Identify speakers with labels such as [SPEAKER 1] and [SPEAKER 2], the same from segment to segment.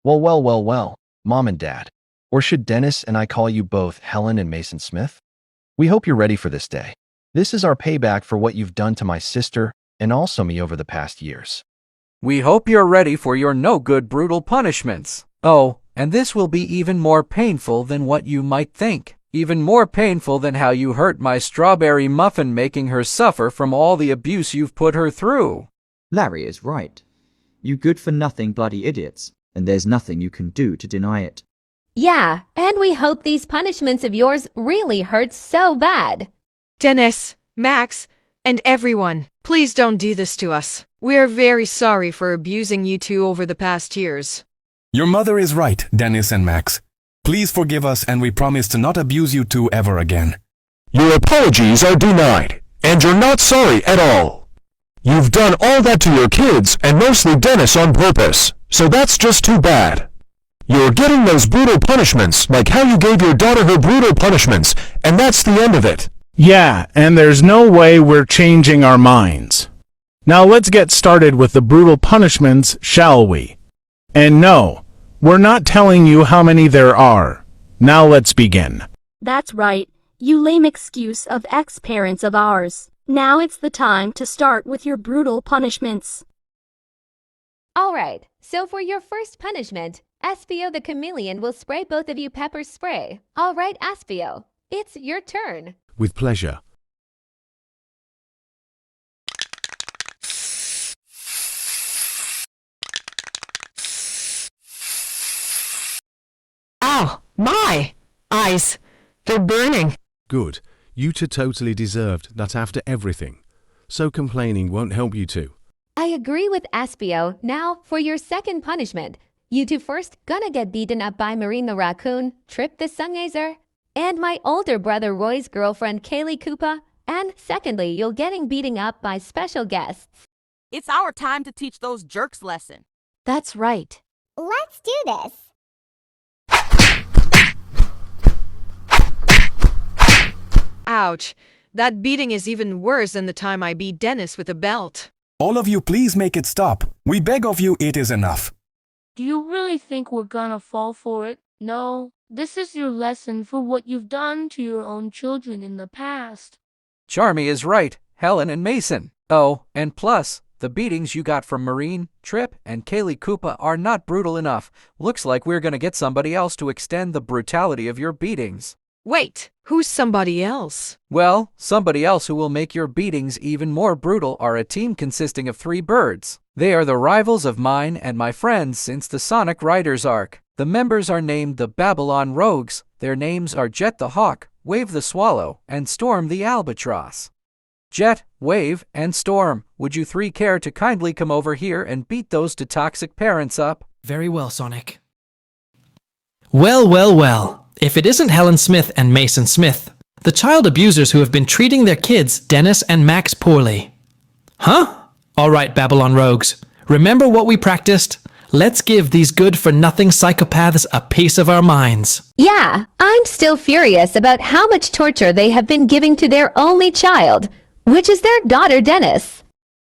[SPEAKER 1] Well, Mom and Dad. Or should Dennis and I call you both Helen and Mason Smith? We hope you're ready for this day. This is our payback for what you've done to my sister and also me over the past years.
[SPEAKER 2] We hope you're ready for your no-good brutal punishments. Oh, and this will be even more painful than what you might think. Even more painful than how you hurt my strawberry muffin, making her suffer from all the abuse you've put her through.
[SPEAKER 3] Larry is right. You good-for-nothing bloody idiots, and there's nothing you can do to deny it.
[SPEAKER 4] Yeah, and we hope these punishments of yours really hurt so bad.
[SPEAKER 5] Dennis, Max, and everyone, please don't do this to us. We are very sorry for abusing you two over the past years.
[SPEAKER 6] Your mother is right, Dennis and Max. Please forgive us, and we promise to not abuse you two ever again.
[SPEAKER 7] Your apologies are denied, and you're not sorry at all. You've done all that to your kids, and mostly Dennis on purpose, so that's just too bad. You're getting those brutal punishments, like how you gave your daughter her brutal punishments, and that's the end of it.
[SPEAKER 8] Yeah, and there's no way we're changing our minds. Now let's get started with the brutal punishments, shall we? And no, we're not telling you how many there are. Now let's begin.
[SPEAKER 9] That's right, you lame excuse of ex-parents of ours. Now it's the time to start with your brutal punishments.
[SPEAKER 4] Alright, so for your first punishment, Aspio the chameleon will spray both of you pepper spray. Alright, Aspio, it's your turn.
[SPEAKER 10] With pleasure.
[SPEAKER 5] Ow, my eyes, they're burning.
[SPEAKER 10] Good. You two totally deserved that after everything. So complaining won't help you two.
[SPEAKER 4] I agree with Aspio. Now, for your second punishment, you two first gonna get beaten up by Marie the raccoon, Trip the sungazer, and my older brother Roy's girlfriend Callie Koopa, and secondly, you'll getting beaten up by special guests.
[SPEAKER 11] It's our time to teach those jerks lesson.
[SPEAKER 5] That's right.
[SPEAKER 12] Let's do this.
[SPEAKER 5] Ouch, that beating is even worse than the time I beat Dennis with a belt.
[SPEAKER 6] All of you, please make it stop. We beg of you, it is enough.
[SPEAKER 13] Do you really think we're gonna fall for it? No, this is your lesson for what you've done to your own children in the past.
[SPEAKER 2] Charmy is right, Helen and Mason. Oh, and plus, the beatings you got from Marine, Trip, and Callie Koopa are not brutal enough. Looks like we're gonna get somebody else to extend the brutality of your beatings.
[SPEAKER 5] Wait, who's somebody else?
[SPEAKER 2] Well, somebody else who will make your beatings even more brutal are a team consisting of 3 birds. They are the rivals of mine and my friends since the Sonic Riders arc. The members are named the Babylon Rogues. Their names are Jet the Hawk, Wave the Swallow, and Storm the Albatross. Jet, Wave, and Storm, would you 3 care to kindly come over here and beat those two toxic parents up?
[SPEAKER 14] Very well, Sonic. Well. If it isn't Helen Smith and Mason Smith, the child abusers who have been treating their kids, Dennis and Max, poorly. Huh? Alright, Babylon Rogues. Remember what we practiced? Let's give these good-for-nothing psychopaths a piece of our minds.
[SPEAKER 4] Yeah, I'm still furious about how much torture they have been giving to their only child, which is their daughter Dennis.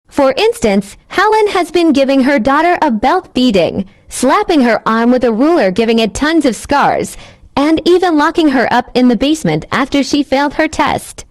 [SPEAKER 4] For instance, Helen has been giving her daughter a belt beating, slapping her arm with a ruler, giving it tons of scars, and even locking her up in the basement after she failed her test.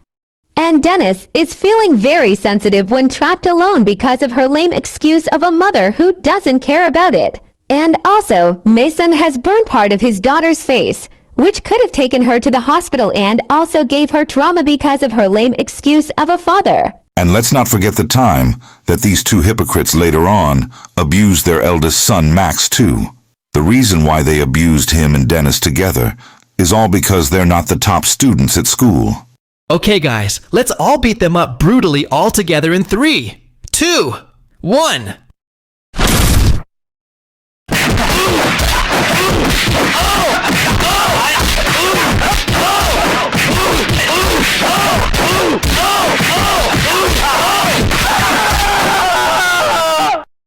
[SPEAKER 4] And Dennis is feeling very sensitive when trapped alone because of her lame excuse of a mother who doesn't care about it. And also, Mason has burned part of his daughter's face, which could have taken her to the hospital and also gave her trauma because of her lame excuse of a father.
[SPEAKER 15] And let's not forget the time that these 2 hypocrites later on abused their eldest son Max too. The reason why they abused him and Dennis together is all because they're not the top students at school.
[SPEAKER 14] Okay guys, let's all beat them up brutally all together in 3, 2, 1.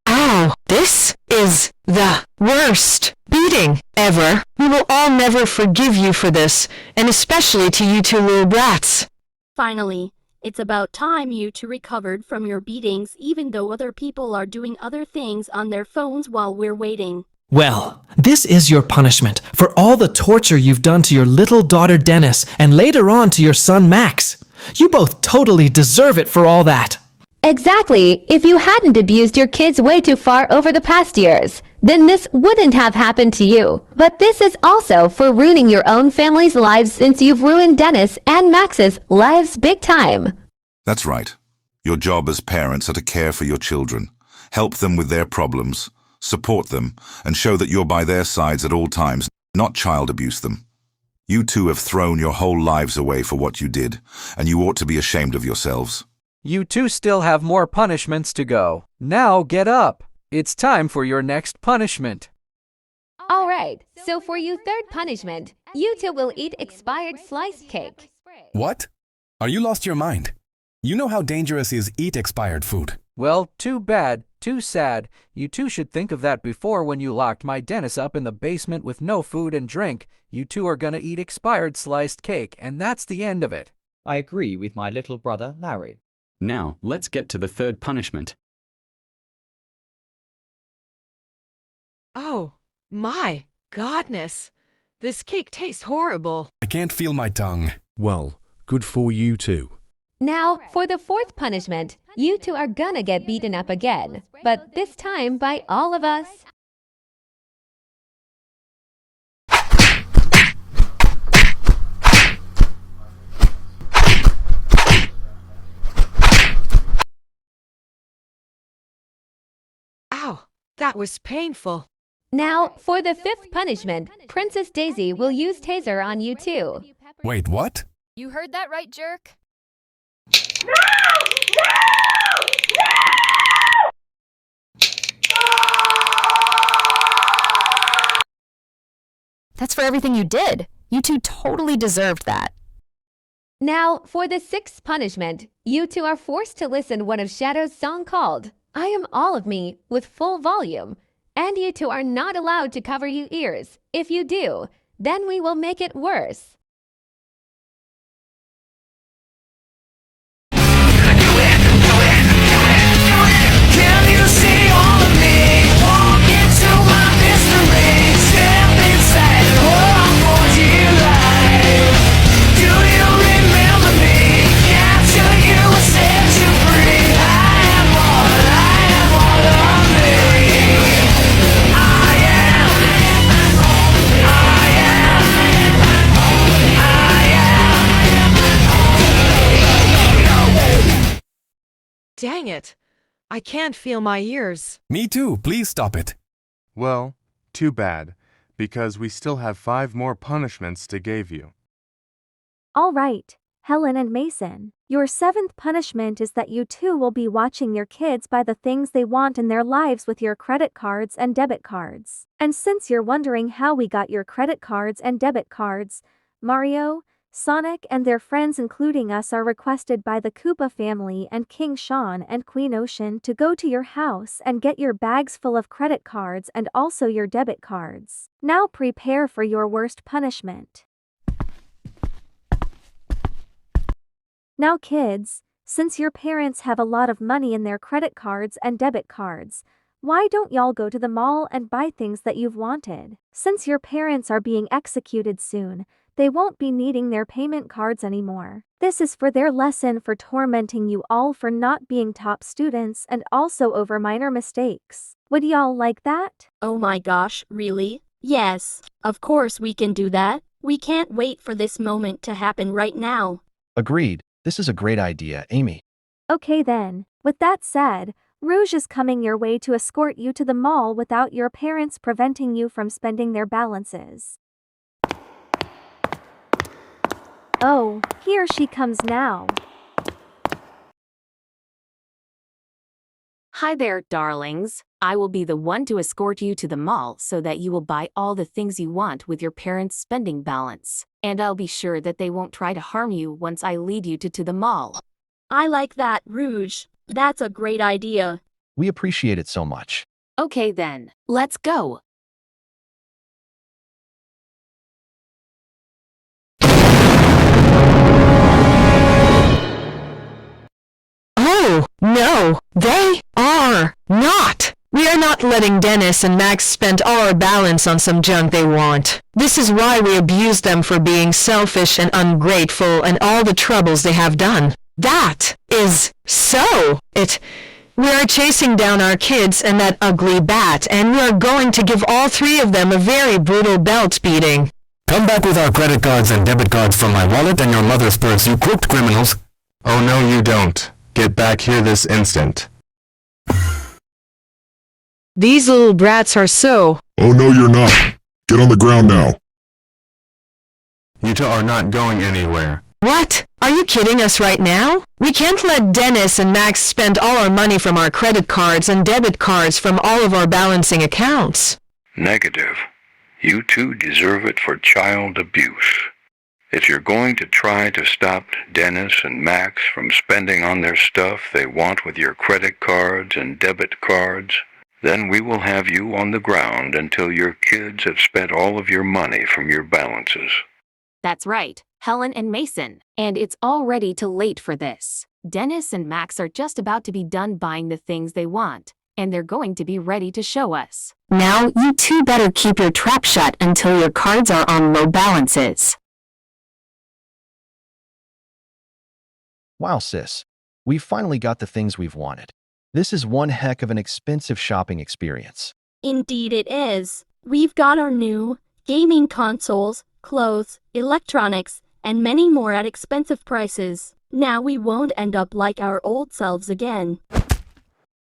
[SPEAKER 5] Ow, this is the worst beating ever. We will all never forgive you for this, and especially to you 2 little brats.
[SPEAKER 9] Finally, it's about time you two recovered from your beatings even though other people are doing other things on their phones while we're waiting.
[SPEAKER 14] Well, this is your punishment for all the torture you've done to your little daughter Dennis and later on to your son Max. You both totally deserve it for all that.
[SPEAKER 4] Exactly. If you hadn't abused your kids way too far over the past years, then this wouldn't have happened to you. But this is also for ruining your own family's lives since you've ruined Dennis and Max's lives big time.
[SPEAKER 15] That's right. Your job as parents are to care for your children, help them with their problems, support them, and show that you're by their sides at all times, not child abuse them. You two have thrown your whole lives away for what you did, and you ought to be ashamed of yourselves.
[SPEAKER 2] You two still have more punishments to go. Now get up. It's time for your next punishment.
[SPEAKER 4] All right, so for your third punishment, you two will eat expired sliced cake.
[SPEAKER 6] What? Are you lost your mind? You know how dangerous is eat expired food.
[SPEAKER 2] Well, too bad, too sad. You two should think of that before when you locked my Dennis up in the basement with no food and drink. You two are gonna eat expired sliced cake, and that's the end of it.
[SPEAKER 3] I agree with my little brother, Larry.
[SPEAKER 12] Now, let's get to the third punishment.
[SPEAKER 16] Oh, my godness. This cake tastes horrible.
[SPEAKER 6] I can't feel my tongue.
[SPEAKER 10] Well, good for you too.
[SPEAKER 4] Now, for the fourth punishment, you two are gonna get beaten up again, but this time by all of us.
[SPEAKER 16] Ow, that was painful.
[SPEAKER 4] Now, for the fifth punishment, Princess Daisy will use taser on you too.
[SPEAKER 6] Wait, what?
[SPEAKER 17] You heard that right, jerk? That's for everything you did. You two totally deserved that.
[SPEAKER 4] Now, for the sixth punishment, you two are forced to listen one of Shadow's song called I Am All of Me with full volume, and you two are not allowed to cover your ears. If you do, then we will make it worse.
[SPEAKER 16] Dang it. I can't feel my ears.
[SPEAKER 6] Me too. Please stop it.
[SPEAKER 18] Well, too bad, because we still have 5 more punishments to give you.
[SPEAKER 19] All right, Helen and Mason. Your 7th punishment is that you two will be watching your kids buy the things they want in their lives with your credit cards and debit cards. And since you're wondering how we got your credit cards and debit cards, Mario, Sonic and their friends including us are requested by the Koopa family and King Shawn and Queen Ocean to go to your house and get your bags full of credit cards and also your debit cards. Now prepare for your worst punishment. Now kids, since your parents have a lot of money in their credit cards and debit cards, why don't y'all go to the mall and buy things that you've wanted? Since your parents are being executed soon, they won't be needing their payment cards anymore. This is for their lesson for tormenting you all for not being top students and also over minor mistakes. Would y'all like that?
[SPEAKER 9] Oh my gosh, really? Yes, of course we can do that. We can't wait for this moment to happen right now.
[SPEAKER 1] Agreed. This is a great idea, Amy.
[SPEAKER 19] Okay then. With that said, Rouge is coming your way to escort you to the mall without your parents preventing you from spending their balances. Oh, here she comes now.
[SPEAKER 20] Hi there, darlings. I will be the one to escort you to the mall so that you will buy all the things you want with your parents' spending balance. And I'll be sure that they won't try to harm you once I lead you to the mall.
[SPEAKER 9] I like that, Rouge. That's a great idea.
[SPEAKER 1] We appreciate it so much.
[SPEAKER 20] Okay then, let's go.
[SPEAKER 5] Oh, no, they are not. We are not not letting Dennis and Max spend all our balance on some junk they want. This is why we abuse them for being selfish and ungrateful and all the troubles they have done. That is so. We are chasing down our kids and that ugly bat, and we are going to give all three of them a very brutal belt beating.
[SPEAKER 6] Come back with our credit cards and debit cards from my wallet and your mother's purse, you crooked criminals.
[SPEAKER 18] Oh no, you don't. Get back here this instant.
[SPEAKER 16] These little brats are so...
[SPEAKER 7] Oh no, you're not. Get on the ground now.
[SPEAKER 18] You two are not going anywhere.
[SPEAKER 5] What? Are you kidding us right now? We can't let Dennis and Max spend all our money from our credit cards and debit cards from all of our balancing accounts.
[SPEAKER 21] Negative. You two deserve it for child abuse. If you're going to try to stop Dennis and Max from spending on their stuff they want with your credit cards and debit cards, then we will have you on the ground until your kids have spent all of your money from your balances.
[SPEAKER 20] That's right, Helen and Mason. And it's already too late for this. Dennis and Max are just about to be done buying the things they want, and they're going to be ready to show us. Now, you two better keep your trap shut until your cards are on low balances.
[SPEAKER 1] Wow, sis. We've finally got the things we've wanted. This is one heck of an expensive shopping experience.
[SPEAKER 9] Indeed it is. We've got our new gaming consoles, clothes, electronics, and many more at expensive prices. Now we won't end up like our old selves again.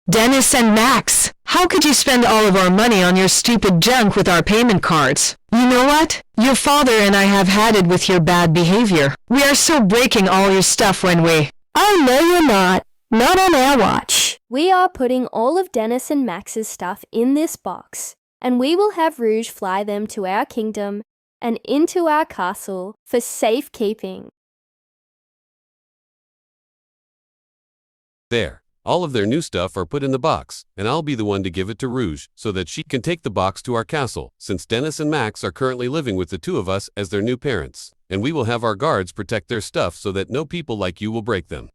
[SPEAKER 5] Dennis and Max, how could you spend all of our money on your stupid junk with our payment cards? You know what? Your father and I have had it with your bad behavior. We are so breaking all your stuff when we...
[SPEAKER 17] Oh, no, you're not. Not on our watch. We are putting all of Dennis and Max's stuff in this box, and we will have Rouge fly them to our kingdom and into our castle for safekeeping.
[SPEAKER 22] There. All of their new stuff are put in the box, and I'll be the one to give it to Rouge so that she can take the box to our castle, since Dennis and Max are currently living with the two of us as their new parents, and we will have our guards protect their stuff so that no people like you will break them.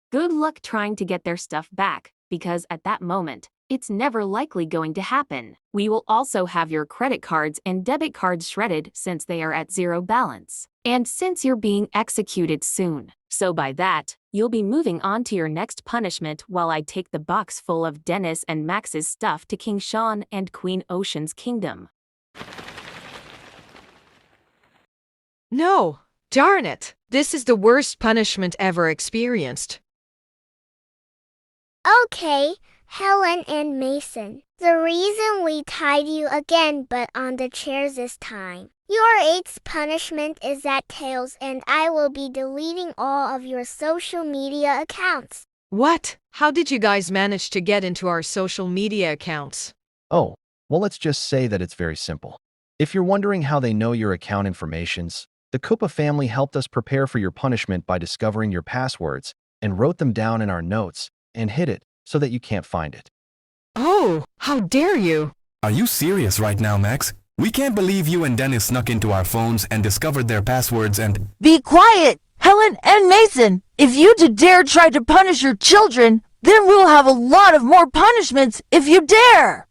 [SPEAKER 20] Good luck trying to get their stuff back, because at that moment, it's never likely going to happen. We will also have your credit cards and debit cards shredded since they are at zero balance. And since you're being executed soon. So by that, you'll be moving on to your next punishment while I take the box full of Dennis and Max's stuff to King Shawn and Queen Ocean's kingdom.
[SPEAKER 16] No! Darn it! This is the worst punishment ever experienced.
[SPEAKER 23] Okay, Helen and Mason. The reason we tied you again but on the chairs this time. Your 8th punishment is that Tails and I will be deleting all of your social media accounts.
[SPEAKER 16] What? How did you guys manage to get into our social media accounts?
[SPEAKER 1] Oh, well, let's just say that it's very simple. If you're wondering how they know your account informations, the Koopa family helped us prepare for your punishment by discovering your passwords and wrote them down in our notes and hid it so that you can't find it.
[SPEAKER 16] Oh, how dare you!
[SPEAKER 6] Are you serious right now, Max? We can't believe you and Dennis snuck into our phones and discovered their passwords and...
[SPEAKER 24] Be quiet! Helen and Mason! If you two dare try to punish your children, then we'll have a lot of more punishments if you dare!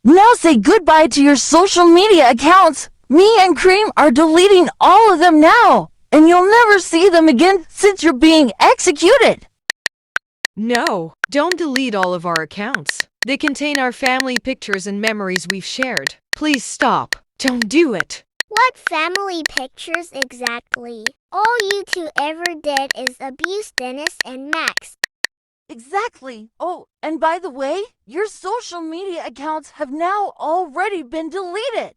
[SPEAKER 24] Now say goodbye to your social media accounts! Me and Cream are deleting all of them now, and you'll never see them again since you're being executed!
[SPEAKER 16] No, don't delete all of our accounts. They contain our family pictures and memories we've shared. Please stop. Don't do it.
[SPEAKER 23] What family pictures exactly? All you two ever did is abuse Dennis and Max.
[SPEAKER 24] Exactly. Oh, and by the way, your social media accounts have now already been deleted.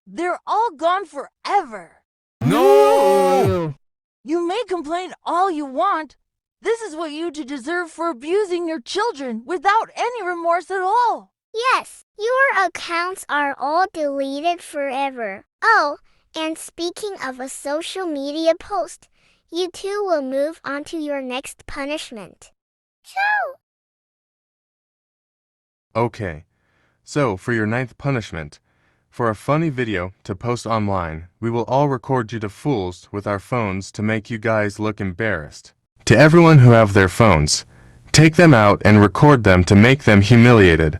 [SPEAKER 24] They're all gone forever.
[SPEAKER 6] No!
[SPEAKER 24] You may complain all you want. This is what you two deserve for abusing your children without any remorse at all.
[SPEAKER 23] Yes, your accounts are all deleted forever. Oh, and speaking of a social media post, you two will move on to your next punishment. Ciao!
[SPEAKER 18] Okay, so for your 9th punishment, for a funny video to post online, we will all record you to fools with our phones to make you guys look embarrassed. To everyone who have their phones, take them out and record them to make them humiliated.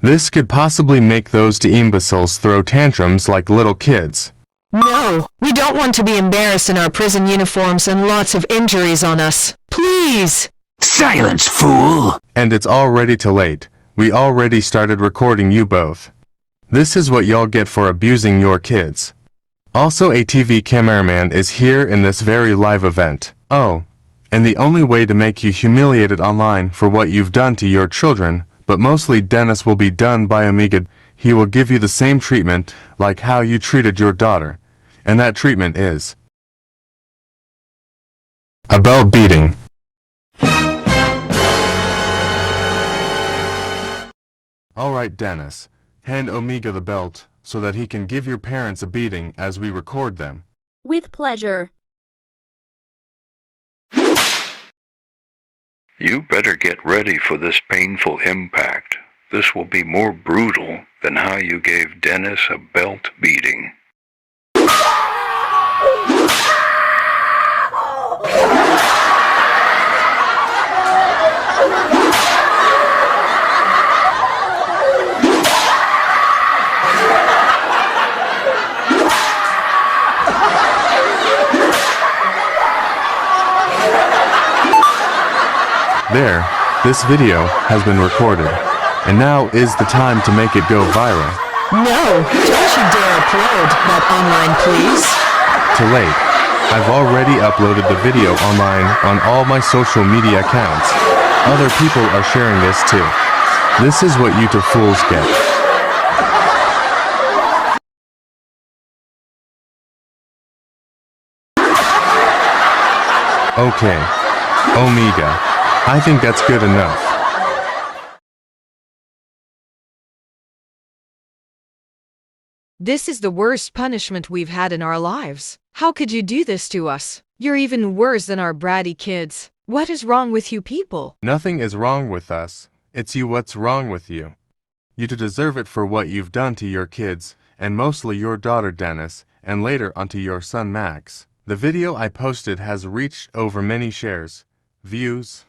[SPEAKER 18] This could possibly make those two imbeciles throw tantrums like little kids.
[SPEAKER 5] No, we don't want to be embarrassed in our prison uniforms and lots of injuries on us. Please!
[SPEAKER 18] Silence, fool! And it's already too late. We already started recording you both. This is what y'all get for abusing your kids. Also, a TV cameraman is here in this very live event. Oh, and the only way to make you humiliated online for what you've done to your children, but mostly Dennis will be done by Omega. He will give you the same treatment like how you treated your daughter. And that treatment is a belt beating. Alright, Dennis, hand Omega the belt so that he can give your parents a beating as we record them.
[SPEAKER 9] With pleasure.
[SPEAKER 21] You better get ready for this painful impact. This will be more brutal than how you gave Dennis a belt beating.
[SPEAKER 18] There, this video has been recorded, and now is the time to make it go viral.
[SPEAKER 5] No, don't you dare upload that online, please.
[SPEAKER 18] Too late. I've already uploaded the video online on all my social media accounts. Other people are sharing this too. This is what you two fools get. Okay, Omega, I think that's good enough.
[SPEAKER 16] This is the worst punishment we've had in our lives. How could you do this to us? You're even worse than our bratty kids. What is wrong with you people?
[SPEAKER 18] Nothing is wrong with us. It's you what's wrong with you. You to deserve it for what you've done to your kids, and mostly your daughter Dennis, and later onto your son Max. The video I posted has reached over many shares, views,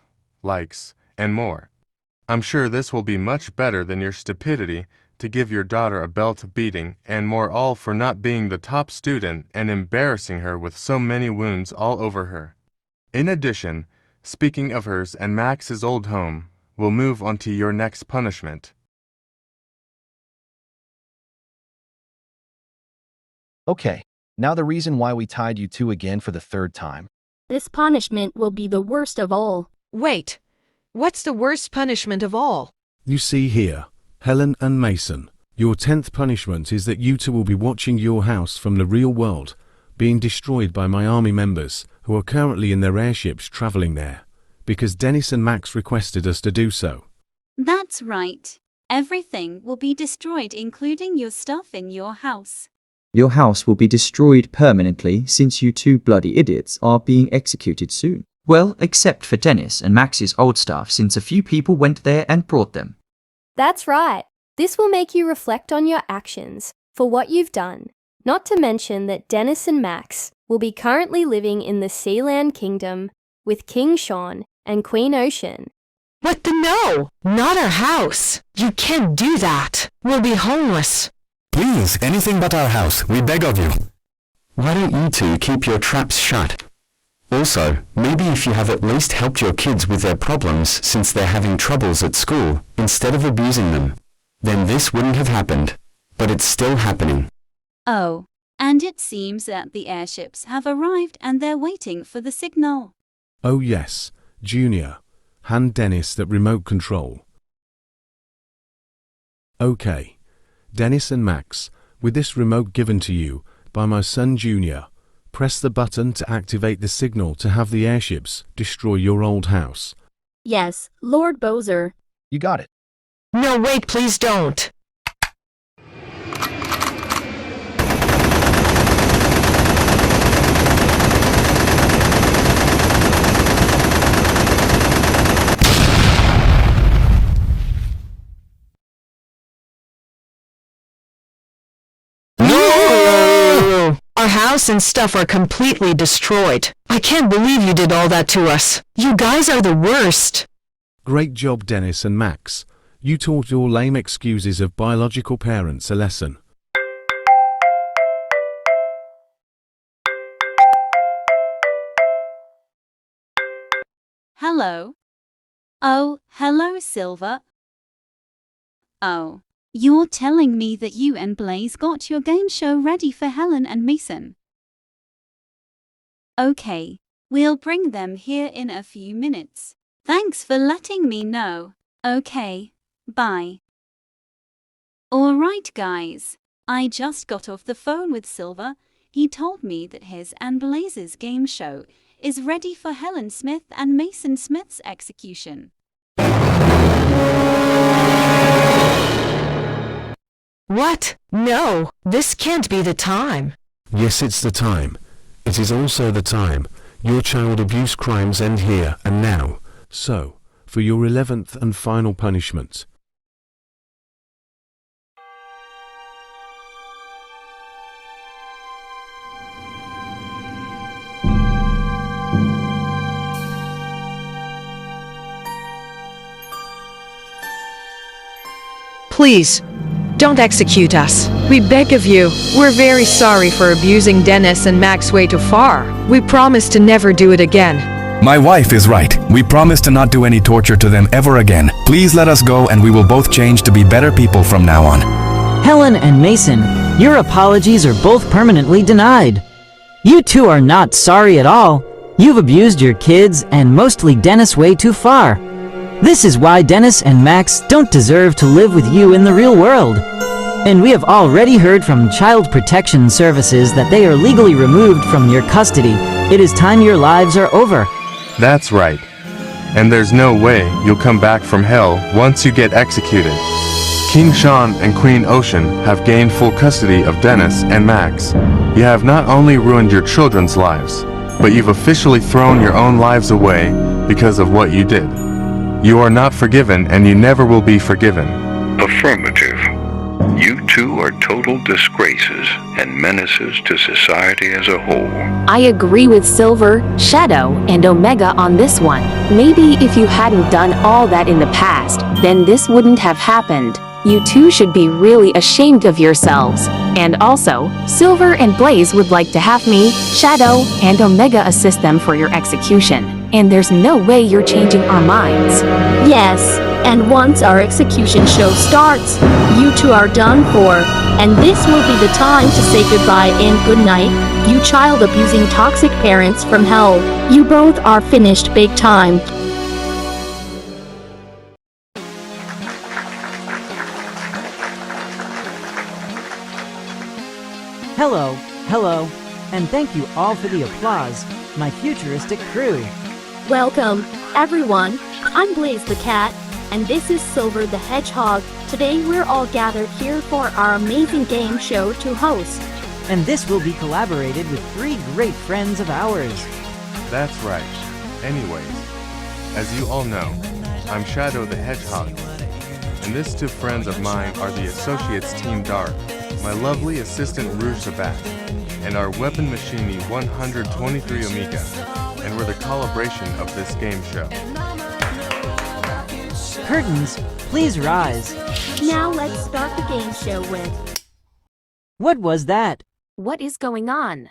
[SPEAKER 18] likes, and more. I'm sure this will be much better than your stupidity to give your daughter a belt beating and more, all for not being the top student and embarrassing her with so many wounds all over her. In addition, speaking of hers and Max's old home, we'll move on to your next punishment.
[SPEAKER 1] Okay, now the reason why we tied you two again for the third time.
[SPEAKER 9] This punishment will be the worst of all.
[SPEAKER 16] Wait, what's the worst punishment of all?
[SPEAKER 10] You see here, Helen and Mason, your 10th punishment is that you two will be watching your house from the real world being destroyed by my army members who are currently in their airships traveling there, because Dennis and Max requested us to do so.
[SPEAKER 8] That's right. Everything will be destroyed, including your stuff in your house.
[SPEAKER 3] Your house will be destroyed permanently since you two bloody idiots are being executed soon. Well, except for Dennis and Max's old stuff, since a few people went there and brought them.
[SPEAKER 17] That's right. This will make you reflect on your actions for what you've done. Not to mention that Dennis and Max will be currently living in the Sealand Kingdom with King Shawn and Queen Ocean.
[SPEAKER 5] What the no? Not our house. You can't do that. We'll be homeless.
[SPEAKER 6] Please, anything but our house, we beg of you. Why don't you two keep your traps shut? Also, maybe if you have at least helped your kids with their problems since they're having troubles at school, instead of abusing them, then this wouldn't have happened. But it's still happening.
[SPEAKER 8] Oh, and it seems that the airships have arrived and they're waiting for the signal.
[SPEAKER 10] Oh yes, Junior, hand Dennis that remote control. Okay, Dennis and Max, with this remote given to you by my son Junior, press the button to activate the signal to have the airships destroy your old house.
[SPEAKER 9] Yes, Lord Bowser.
[SPEAKER 1] You got it.
[SPEAKER 5] No, wait, please don't. Our house and stuff are completely destroyed. I can't believe you did all that to us. You guys are the worst.
[SPEAKER 10] Great job, Dennis and Max. You taught your lame excuses of biological parents a lesson.
[SPEAKER 8] Hello. Oh, hello, Silver. Oh, you're telling me that you and Blaze got your game show ready for Helen and Mason. Okay, we'll bring them here in a few minutes. Thanks for letting me know. Okay, bye. Alright guys, I just got off the phone with Silver. He told me that his and Blaze's game show is ready for Helen Smith and Mason Smith's execution.
[SPEAKER 5] What? No, this can't be the time.
[SPEAKER 10] Yes, it's the time. It is also the time. Your child abuse crimes end here and now. So, for your 11th and final punishment.
[SPEAKER 16] Please, don't execute us. We beg of you. We're very sorry for abusing Dennis and Max way too far. We promise to never do it again.
[SPEAKER 11] My wife is right. We promise to not do any torture to them ever again. Please let us go and we will both change to be better people from now on.
[SPEAKER 13] Helen and Mason, your apologies are both permanently denied. You two are not sorry at all. You've abused your kids and mostly Dennis way too far. This is why Dennis and Max don't deserve to live with you in the real world. And we have already heard from Child Protection Services that they are legally removed from your custody. It is time your lives are over.
[SPEAKER 18] That's right. And there's no way you'll come back from hell once you get executed. King Shawn and Queen Ocean have gained full custody of Dennis and Max. You have not only ruined your children's lives, but you've officially thrown your own lives away because of what you did. You are not forgiven and you never will be forgiven.
[SPEAKER 21] Affirmative. You two are total disgraces and menaces to society as a whole.
[SPEAKER 20] I agree with Silver, Shadow, and Omega on this one. Maybe if you hadn't done all that in the past, then this wouldn't have happened. You two should be really ashamed of yourselves. And also, Silver and Blaze would like to have me, Shadow, and Omega assist them for your execution. And there's no way you're changing our minds.
[SPEAKER 9] Yes, and once our execution show starts, you two are done for. And this will be the time to say goodbye and good night, you child-abusing toxic parents from hell. You both are finished big time.
[SPEAKER 13] Hello, and thank you all for the applause, my futuristic crew.
[SPEAKER 9] Welcome, everyone. I'm Blaze the Cat, and this is Silver the Hedgehog. Today we're all gathered here for our amazing game show to host.
[SPEAKER 13] And this will be collaborated with 3 great friends of ours.
[SPEAKER 18] That's right. Anyways, as you all know, I'm Shadow the Hedgehog. And these 2 friends of mine are the Associates Team Dark, my lovely assistant Rouge the Bat, and our weapon machine 123 Omega. And we're the calibration of this game show.
[SPEAKER 13] Curtains, please rise.
[SPEAKER 9] Now let's start the game show with...
[SPEAKER 13] What was that?
[SPEAKER 20] What is going on?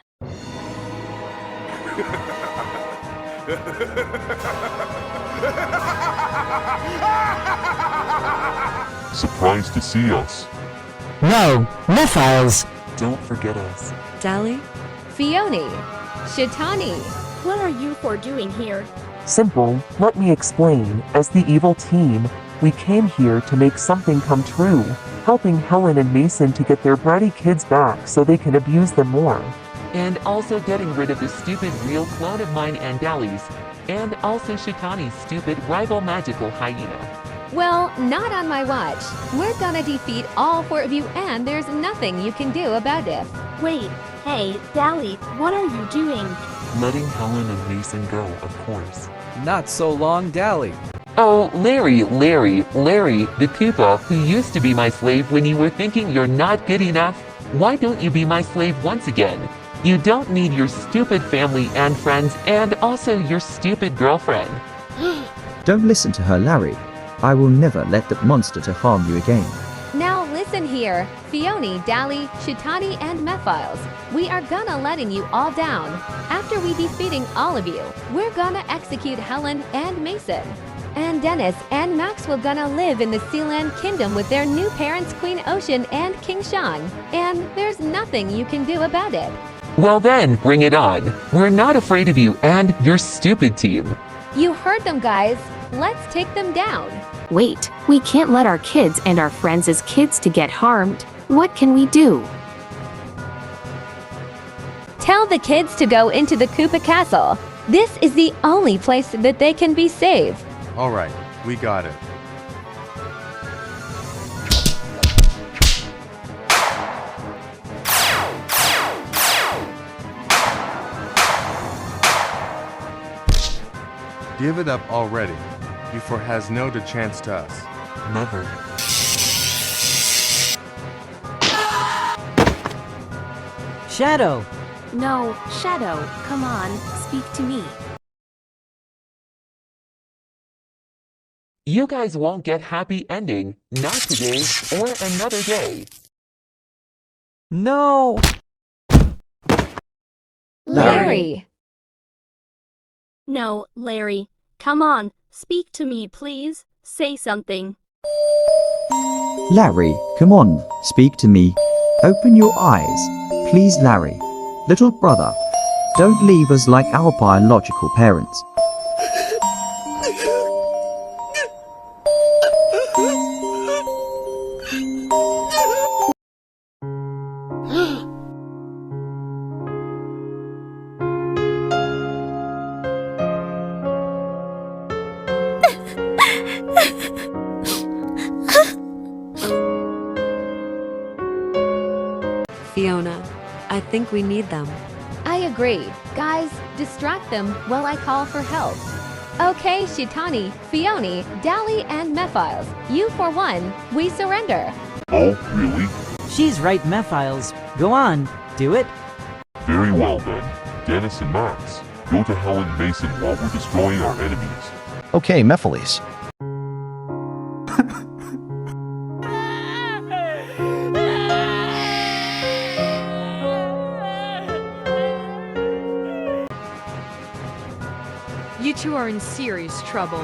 [SPEAKER 14] Surprised to see us.
[SPEAKER 13] No, Mephiles.
[SPEAKER 14] Don't forget us.
[SPEAKER 15] Dally?
[SPEAKER 4] Fione. Shetani.
[SPEAKER 9] What are you four doing here?
[SPEAKER 25] Simple, let me explain. As the evil team, we came here to make something come true, helping Helen and Mason to get their bratty kids back so they can abuse them more.
[SPEAKER 26] And also getting rid of the stupid real clone of mine and Dally's, and also Shetani's stupid rival magical Hyena.
[SPEAKER 4] Well, not on my watch. We're gonna defeat all 4 of you and there's nothing you can do about it.
[SPEAKER 9] Wait, hey, Dally, what are you doing?
[SPEAKER 25] Letting Helen and Mason go, of course.
[SPEAKER 2] Not so long, Dally.
[SPEAKER 26] Oh, Larry, the Koopa who used to be my slave when you were thinking you're not good enough. Why don't you be my slave once again? You don't need your stupid family and friends and also your stupid girlfriend.
[SPEAKER 3] Don't listen to her, Larry. I will never let that monster to harm you again.
[SPEAKER 4] Now listen here, Fione, Dally, Shetani, and Mephiles. We are gonna letting you all down. After we defeating all of you, we're gonna execute Helen and Mason. And Dennis and Max will gonna live in the Sealand Kingdom with their new parents Queen Ocean and King Shawn. And there's nothing you can do about it.
[SPEAKER 26] Well then, bring it on. We're not afraid of you and your stupid team.
[SPEAKER 4] You heard them, guys. Let's take them down.
[SPEAKER 20] Wait, we can't let our kids and our friends' kids to get harmed. What can we do?
[SPEAKER 4] Tell the kids to go into the Koopa Castle. This is the only place that they can be safe.
[SPEAKER 18] Alright, we got it. Give it up already, before has no the chance to us.
[SPEAKER 26] Never.
[SPEAKER 13] Shadow!
[SPEAKER 20] No, Shadow, come on, speak to me.
[SPEAKER 26] You guys won't get happy ending, not today or another day.
[SPEAKER 2] No!
[SPEAKER 4] Larry!
[SPEAKER 9] No, Larry. Come on, speak to me, please. Say something.
[SPEAKER 3] Larry, come on, speak to me. Open your eyes. Please, Larry. Little brother, don't leave us like our biological parents.
[SPEAKER 7] Fiona, I think we need them.
[SPEAKER 4] I agree. Guys, distract them while I call for help. Okay, Shetani, Fione, Dally, and Mephiles. You for one, we surrender.
[SPEAKER 14] Oh, really?
[SPEAKER 13] She's right, Mephiles. Go on, do it.
[SPEAKER 14] Very well then. Dennis and Max, go to Helen and Mason while we're destroying our enemies.
[SPEAKER 1] Okay, Mephiles.
[SPEAKER 16] You two are in serious trouble.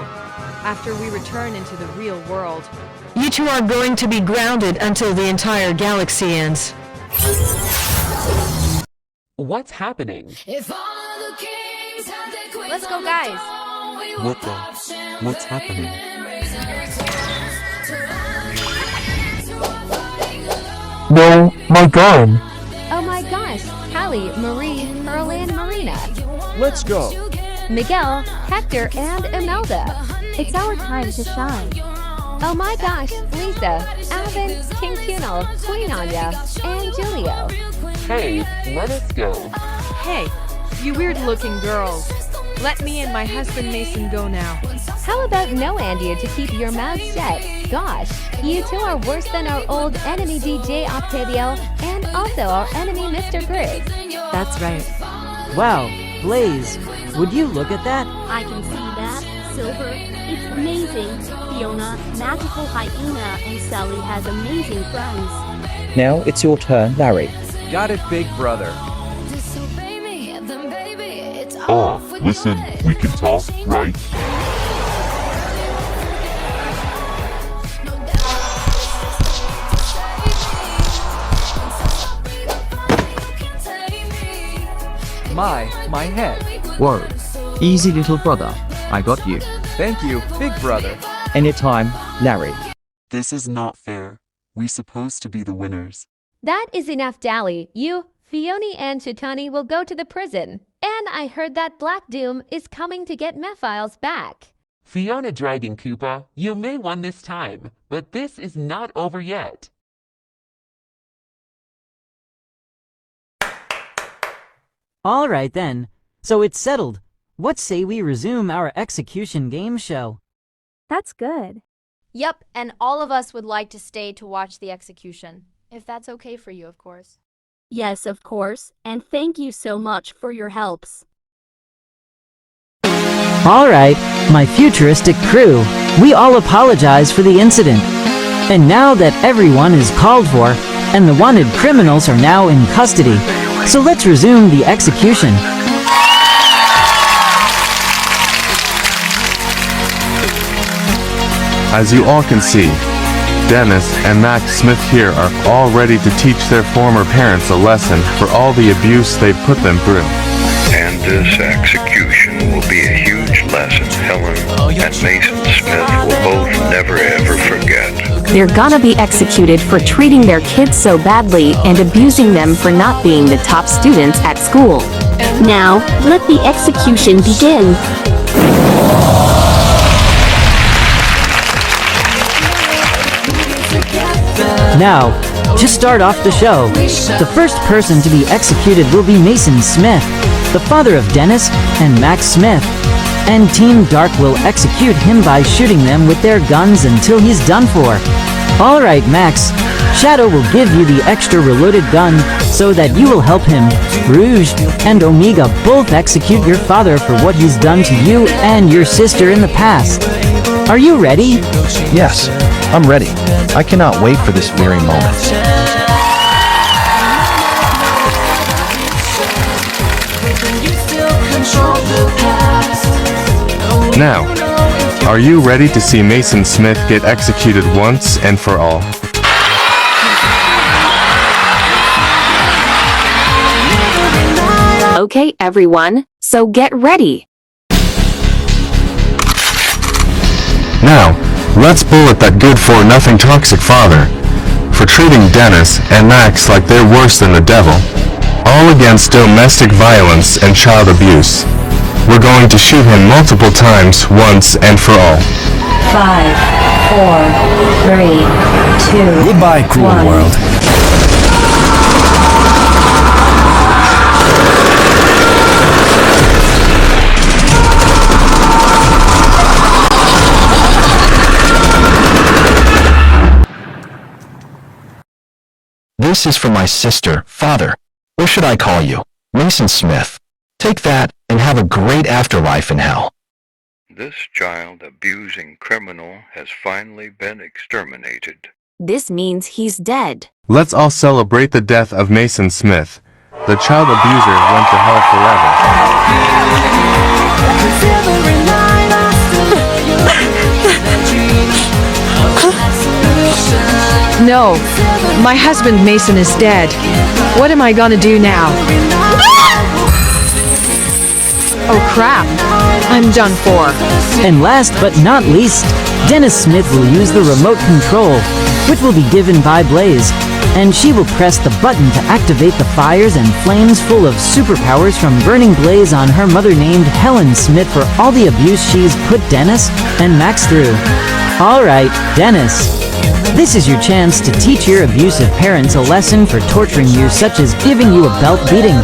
[SPEAKER 16] After we return into the real world,
[SPEAKER 5] You two are going to be grounded until the entire galaxy ends.
[SPEAKER 26] What's happening?
[SPEAKER 12] Let's go, guys.
[SPEAKER 6] What's happening?
[SPEAKER 26] No, my gun!
[SPEAKER 4] Oh my gosh, Callie, Marie, Earl, and Marina.
[SPEAKER 15] Let's go.
[SPEAKER 4] Miguel, Hector, and Imelda.
[SPEAKER 17] It's our time to shine.
[SPEAKER 4] Oh my gosh, Lisa, Alvin, King Cunel, Queen Anya, and Julio.
[SPEAKER 26] Hey, let us go.
[SPEAKER 16] hey, you weird-looking girls. Let me and my husband Mason go now.
[SPEAKER 4] How about no Andia to keep your mouth shut? Gosh, you two are worse than our old enemy DJ Octavio and also our enemy Mr. Grizz.
[SPEAKER 7] That's right.
[SPEAKER 13] Wow, Blaze, would you look at that?
[SPEAKER 9] I can see that, Silver. It's amazing. Fiona, magical Hyena, and Sally has amazing friends.
[SPEAKER 3] Now it's your turn, Larry.
[SPEAKER 2] Got it, big brother.
[SPEAKER 14] Oh, listen, we can talk, right?
[SPEAKER 2] My head.
[SPEAKER 3] Whoa. Easy, little brother. I got you.
[SPEAKER 2] Thank you, big brother.
[SPEAKER 3] Anytime, Larry.
[SPEAKER 6] This is not fair. We're supposed to be the winners.
[SPEAKER 4] That is enough, Dally. You, Fione, and Shetani will go to the prison. And I heard that Black Doom is coming to get Mephiles back.
[SPEAKER 26] Fione Dragon Koopa, you may win this time, but this is not over yet.
[SPEAKER 13] All right then. So it's settled. What say we resume our execution game show?
[SPEAKER 17] That's good.
[SPEAKER 12] Yep, and all of us would like to stay to watch the execution. If that's okay for you, of course.
[SPEAKER 9] Yes, of course, and thank you so much for your helps.
[SPEAKER 13] Alright, my futuristic crew, we all apologize for the incident. And now that everyone is called for, and the wanted criminals are now in custody, so let's resume the execution.
[SPEAKER 18] As you all can see, Dennis and Max Smith here are all ready to teach their former parents a lesson for all the abuse they've put them through.
[SPEAKER 21] And this execution will be a huge lesson Helen and Mason Smith will both never ever forget.
[SPEAKER 20] They're gonna be executed for treating their kids so badly and abusing them for not being the top students at school.
[SPEAKER 9] Now, let the execution begin.
[SPEAKER 13] Now, to start off the show, the first person to be executed will be Mason Smith, the father of Dennis and Max Smith. And Team Dark will execute him by shooting them with their guns until he's done for. Alright Max, Shadow will give you the extra reloaded gun so that you will help him. Rouge and Omega both execute your father for what he's done to you and your sister in the past. Are you ready?
[SPEAKER 1] Yes, I'm ready. I cannot wait for this very moment.
[SPEAKER 18] Now, are you ready to see Mason Smith get executed once and for all?
[SPEAKER 20] Okay, everyone, so get ready.
[SPEAKER 18] Now, let's bullet that good-for-nothing toxic father for treating Dennis and Max like they're worse than the devil, all against domestic violence and child abuse. We're going to shoot him multiple times, once and for all.
[SPEAKER 8] 5, 4, 3, 2,
[SPEAKER 11] Goodbye, cruel
[SPEAKER 8] 1.
[SPEAKER 11] world.
[SPEAKER 1] This is for my sister, father. What should I call you? Mason Smith. Take that and have a great afterlife in hell.
[SPEAKER 21] This child-abusing criminal has finally been exterminated.
[SPEAKER 20] This means he's dead.
[SPEAKER 18] Let's all celebrate the death of Mason Smith. The child abuser went to hell
[SPEAKER 16] No, my husband Mason is dead. What am I gonna do now? Oh crap, I'm done for.
[SPEAKER 13] And last but not least, Dennis Smith will use the remote control, which will be given by Blaze, and she will press the button to activate the fires and flames full of superpowers from burning Blaze on her mother named Helen Smith for all the abuse she's put Dennis and Max through. Alright, Dennis. This is your chance to teach your abusive parents a lesson for torturing you, such as giving you a belt beating,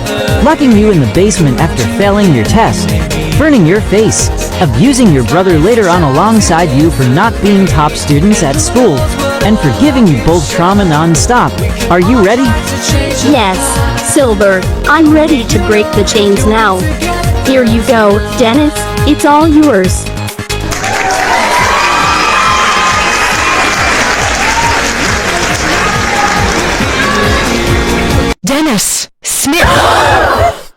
[SPEAKER 13] locking you in the basement after failing your test, burning your face, abusing your brother later on alongside you for not being top students at school, and for giving you both trauma non-stop. Are you ready?
[SPEAKER 9] Yes, Silver, I'm ready to break the chains now. Here you go, Dennis, it's all yours.
[SPEAKER 5] Dennis! Smith!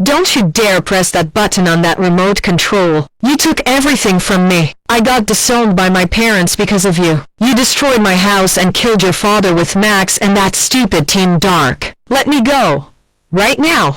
[SPEAKER 5] Don't you dare press that button on that remote control. You took everything from me. I got disowned by my parents because of you. You destroyed my house and killed your father with Max and that stupid Team Dark. Let me go. Right now.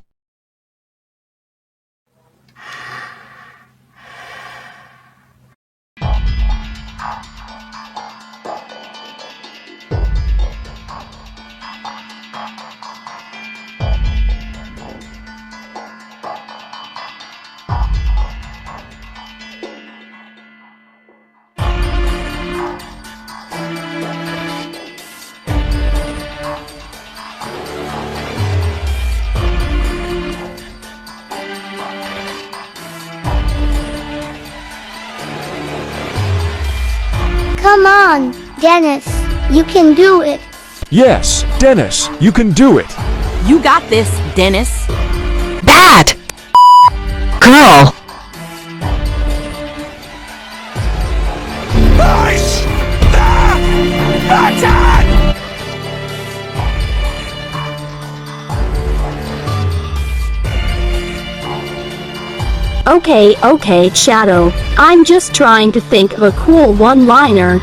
[SPEAKER 15] Come on, Dennis. You can do it.
[SPEAKER 19] Yes, Dennis, you can do it.
[SPEAKER 20] You got this, Dennis.
[SPEAKER 5] Bad! Girl!
[SPEAKER 9] Okay, Shadow. I'm just trying to think of a cool one-liner.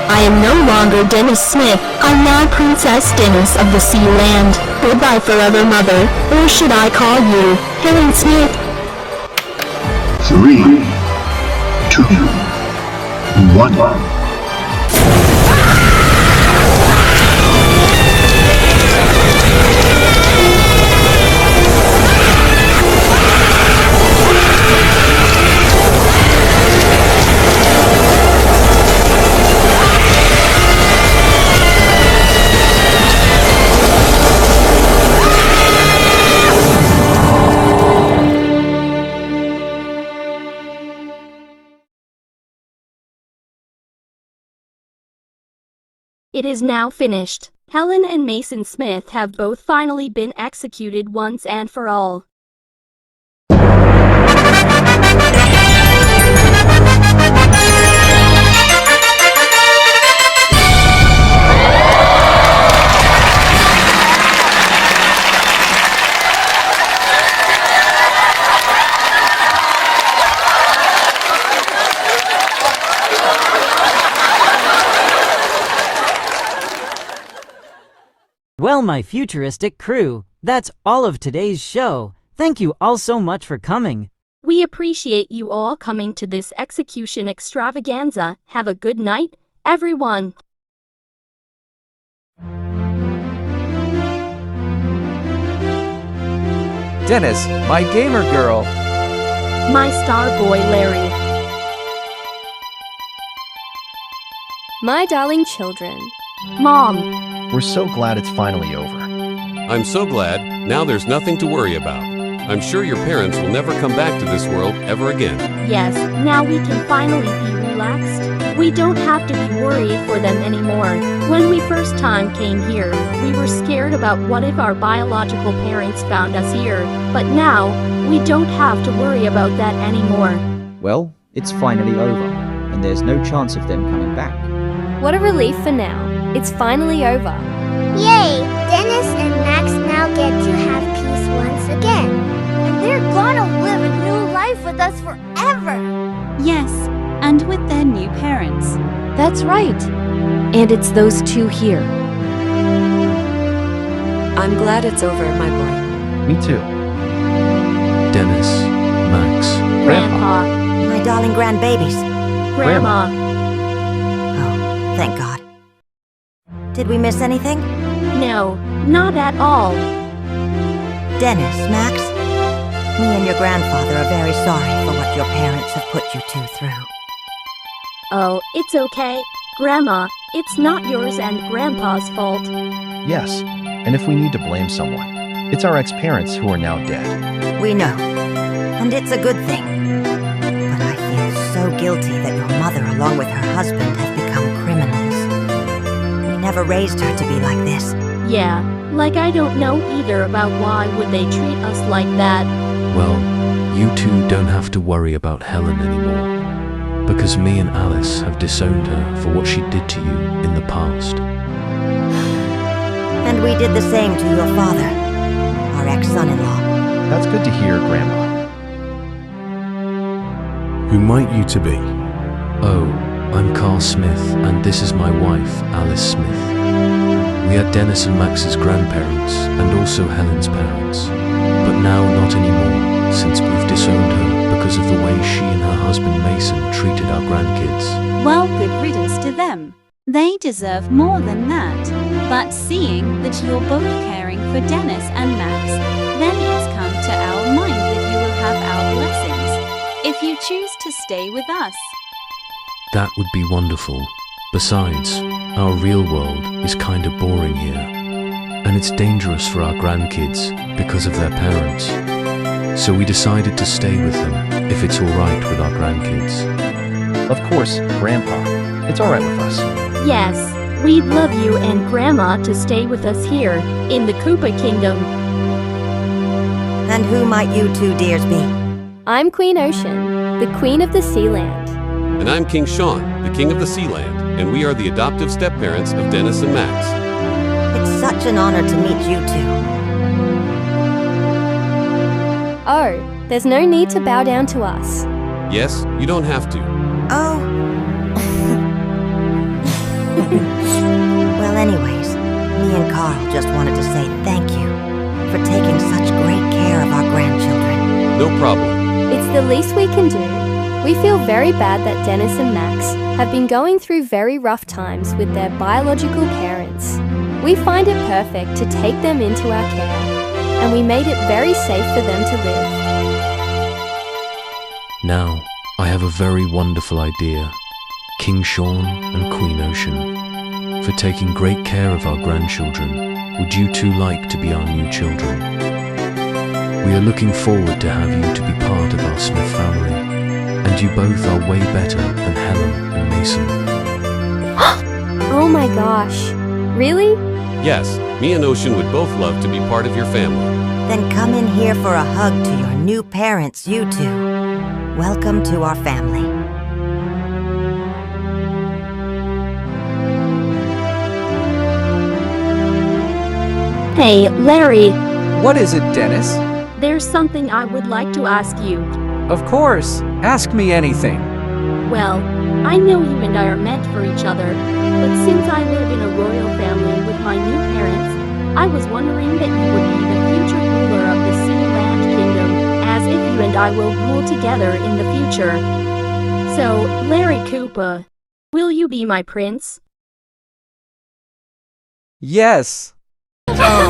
[SPEAKER 7] I am no longer Dennis Smith. I'm now Princess Dennis of the Sealand. Goodbye forever, mother. Or should I call you Helen Smith?
[SPEAKER 10] 3, 2, 1.
[SPEAKER 9] It is now finished. Helen and Mason Smith have both finally been executed once and for all.
[SPEAKER 13] Well, my futuristic crew, that's all of today's show. Thank you all so much for coming.
[SPEAKER 9] We appreciate you all coming to this execution extravaganza. Have a good night, everyone.
[SPEAKER 2] Dennis, my gamer girl.
[SPEAKER 9] My star boy Larry.
[SPEAKER 17] My darling children.
[SPEAKER 9] Mom.
[SPEAKER 1] We're so glad it's finally over.
[SPEAKER 22] I'm so glad. Now there's nothing to worry about. I'm sure your parents will never come back to this world ever again.
[SPEAKER 9] Yes, now we can finally be relaxed. We don't have to be worried for them anymore. When we first time came here, we were scared about what if our biological parents found us here. But now, we don't have to worry about that anymore.
[SPEAKER 3] Well, it's finally over, and there's no chance of them coming back.
[SPEAKER 17] What a relief for now. It's finally over.
[SPEAKER 15] Yay! Dennis and Max now get to have peace once again. And they're gonna live a new life with us forever.
[SPEAKER 23] Yes, and with their new parents.
[SPEAKER 24] That's right. And it's those two here. I'm glad it's over, my boy.
[SPEAKER 1] Me too.
[SPEAKER 25] Dennis, Max,
[SPEAKER 9] Grandpa.
[SPEAKER 27] My darling grandbabies.
[SPEAKER 9] Grandma.
[SPEAKER 27] Oh, thank God. Did we miss anything?
[SPEAKER 9] No, not at all.
[SPEAKER 27] Dennis, Max, me and your grandfather are very sorry for what your parents have put you two through.
[SPEAKER 9] Oh, it's okay. Grandma, it's not yours and Grandpa's fault.
[SPEAKER 1] Yes, and if we need to blame someone, it's our ex-parents who are now dead.
[SPEAKER 27] We know, and it's a good thing. But I feel so guilty that your mother, along with her husband, have become criminals. We never raised her to be like this.
[SPEAKER 9] Yeah, like I don't know either about why would they treat us like that.
[SPEAKER 25] Well, you two don't have to worry about Helen anymore, because me and Alice have disowned her for what she did to you in the past.
[SPEAKER 27] And we did the same to your father, our ex-son-in-law.
[SPEAKER 1] That's good to hear, Grandma.
[SPEAKER 25] Who might you to be? Oh, I'm Carl Smith, and this is my wife, Alice Smith. We are Dennis and Max's grandparents, and also Helen's parents. But now not anymore, since we've disowned her because of the way she and her husband Mason treated our grandkids.
[SPEAKER 23] Well, good riddance to them. They deserve more than that. But seeing that you're both caring for Dennis and Max, then it's come to our mind that you will have our blessings, if you choose to stay with us.
[SPEAKER 25] That would be wonderful. Besides, our real world is kind of boring here. And it's dangerous for our grandkids because of their parents. So we decided to stay with them, if it's alright with our grandkids.
[SPEAKER 1] Of course, Grandpa. It's alright with us.
[SPEAKER 9] Yes, We'd love you and Grandma to stay with us here, in the Koopa Kingdom.
[SPEAKER 27] And who might you two dears be?
[SPEAKER 17] I'm Queen Ocean, the Queen of the Sealand.
[SPEAKER 22] And I'm King Shawn, the King of the Sealand, and we are the adoptive step-parents of Dennis and Max.
[SPEAKER 27] It's such an honor to meet you two.
[SPEAKER 17] Oh, there's no need to bow down to us.
[SPEAKER 22] Yes, you don't have to.
[SPEAKER 27] Oh. Well, anyways, me and Carl just wanted to say thank you for taking such great care of our grandchildren.
[SPEAKER 22] No problem.
[SPEAKER 17] It's the least we can do. We feel very bad that Dennis and Max have been going through very rough times with their biological parents. We find it perfect to take them into our care, and we made it very safe for them to live.
[SPEAKER 25] Now, I have a very wonderful idea, King Shawn and Queen Ocean. For taking great care of our grandchildren, would you two like to be our new children? We are looking forward to have you to be part of our Smith family, and you both are way better than Helen and Mason.
[SPEAKER 17] Oh my gosh, really?
[SPEAKER 22] Yes, me and Ocean would both love to be part of your family.
[SPEAKER 27] Then come in here for a hug to your new parents, you two. Welcome to our family.
[SPEAKER 9] Hey, Larry.
[SPEAKER 2] What is it, Dennis?
[SPEAKER 9] There's something I would like to ask you.
[SPEAKER 2] Of course, ask me anything.
[SPEAKER 9] Well, I know you and I are meant for each other, but since I live in a royal family with my new parents, I was wondering that you would be the future ruler of the Sealand Kingdom, as if you and I will rule together in the future. So, Larry Koopa, will you be my prince?
[SPEAKER 2] Yes.
[SPEAKER 7] Oh.